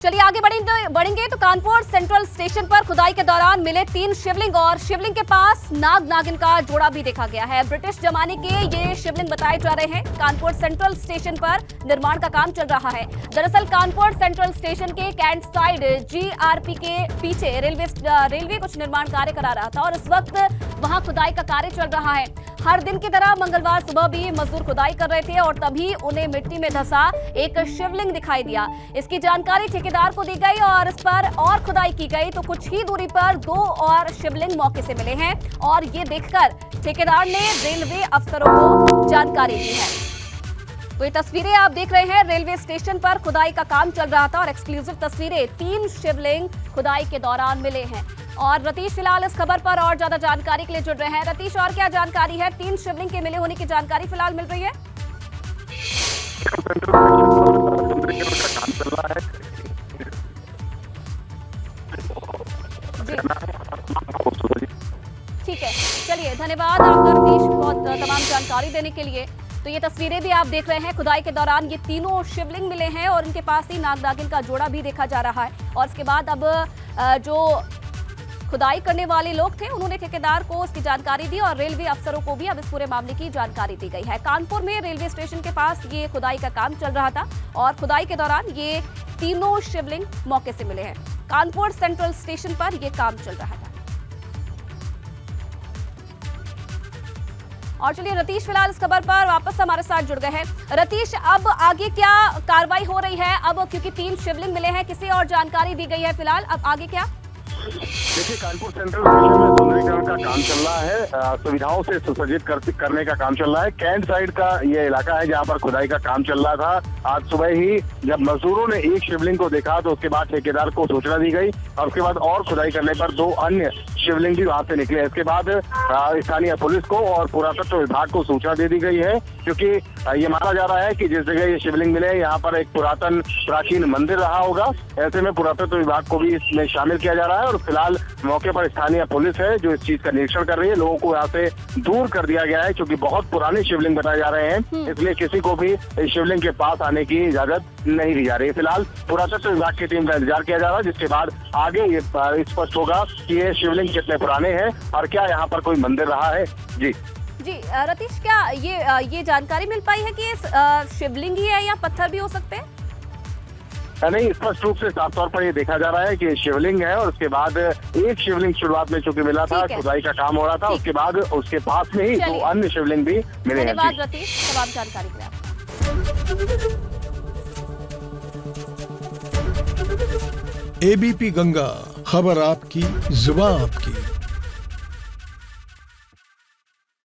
चलिए आगे बढ़ेंगे तो कानपुर सेंट्रल स्टेशन पर खुदाई के दौरान मिले 3 शिवलिंग और शिवलिंग के पास नाग नागिन का जोड़ा भी देखा गया है। ब्रिटिश जमाने के ये शिवलिंग बताए जा रहे हैं। कानपुर सेंट्रल स्टेशन पर निर्माण का काम चल रहा है। दरअसल कानपुर सेंट्रल स्टेशन के कैंट साइड जीआरपी के पीछे रेलवे कुछ निर्माण कार्य करा रहा था और इस वक्त वहां खुदाई का कार्य चल रहा है। हर दिन की तरह मंगलवार सुबह भी मजदूर खुदाई कर रहे थे और तभी उन्हें मिट्टी में धंसा एक शिवलिंग दिखाई दिया। इसकी जानकारी ठेकेदार को दी गई और इस पर और खुदाई की गई तो कुछ ही दूरी पर 2 और शिवलिंग मौके से मिले हैं और ये देखकर ठेकेदार ने रेलवे अफसरों को जानकारी दी है। तो ये तस्वीरें आप देख रहे हैं, रेलवे स्टेशन पर खुदाई का काम चल रहा था और एक्सक्लूसिव तस्वीरें 3 शिवलिंग खुदाई के दौरान मिले हैं। और रतीश फिलहाल इस खबर पर और ज्यादा जानकारी के लिए जुड़ रहे हैं। रतीश, और क्या जानकारी है? 3 शिवलिंग के मिले होने की जानकारी फिलहाल मिल रही है। ठीक है, चलिए धन्यवाद आपका रतीश, बहुत तमाम जानकारी देने के लिए। तो ये तस्वीरें भी आप देख रहे हैं, खुदाई के दौरान ये तीनों शिवलिंग मिले हैं और इनके पास ही नाग नागिन का जोड़ा भी देखा जा रहा है। और इसके बाद अब जो खुदाई करने वाले लोग थे उन्होंने ठेकेदार को इसकी जानकारी दी और रेलवे अफसरों को भी अब इस पूरे मामले की जानकारी दी गई है। कानपुर में रेलवे स्टेशन के पास ये खुदाई का काम चल रहा था और खुदाई के दौरान ये तीनों शिवलिंग मौके से मिले हैं। कानपुर सेंट्रल स्टेशन पर ये काम चल रहा था। और चलिए रतीश फिलहाल इस खबर पर वापस हमारे साथ जुड़ गए हैं। रतीश, अब आगे क्या कार्रवाई हो रही है? अब क्योंकि 3 शिवलिंग मिले हैं, किसी और जानकारी दी गई है फिलहाल, अब आगे क्या? देखिए, कानपुर सेंट्रल स्टेशन में सुंदरीकरण का काम चल रहा है, सुविधाओं से सुसज्जित करने का काम चल रहा है। कैंट साइड का ये इलाका है जहां पर खुदाई का काम चल रहा था। आज सुबह ही जब मजदूरों ने एक शिवलिंग को देखा तो उसके बाद ठेकेदार को सूचना दी गई और उसके बाद और खुदाई करने पर 2 अन्य शिवलिंग भी वहां से निकले। इसके बाद स्थानीय पुलिस को और पुरातत्व विभाग को सूचना दे दी गई है, क्योंकि ये माना जा रहा है कि जिस जगह ये शिवलिंग मिले यहाँ पर एक प्राचीन मंदिर रहा होगा। ऐसे में पुरातत्व विभाग को भी इसमें शामिल किया जा रहा है और फिलहाल मौके पर स्थानीय पुलिस है जो इस चीज का निरीक्षण कर रही है। लोगों को यहाँ से दूर कर दिया गया है क्योंकि बहुत पुराने शिवलिंग बताए जा रहे हैं, इसलिए किसी को भी इस शिवलिंग के पास आने की इजाजत नहीं दी जा रही है। फिलहाल पुरातत्व विभाग की टीम का इंतजार किया जा रहा है, जिसके बाद आगे ये स्पष्ट होगा कि ये शिवलिंग कितने पुराने हैं और क्या यहाँ पर कोई मंदिर रहा है। जी रतीश, क्या ये जानकारी मिल पाई है कि ये शिवलिंग ही है या पत्थर भी हो सकते हैं? नहीं, स्पष्ट रूप से साफ तौर पर ये देखा जा रहा है कि शिवलिंग है और उसके बाद एक शिवलिंग शुरुआत में चूंकि मिला था, खुदाई का काम हो रहा था, उसके बाद उसके पास में ही 2 अन्य शिवलिंग भी मिले हैं। धन्यवाद रतीश, तमाम जानकारी के लिए। एबीपी गंगा, खबर आपकी, जुबान आपकी।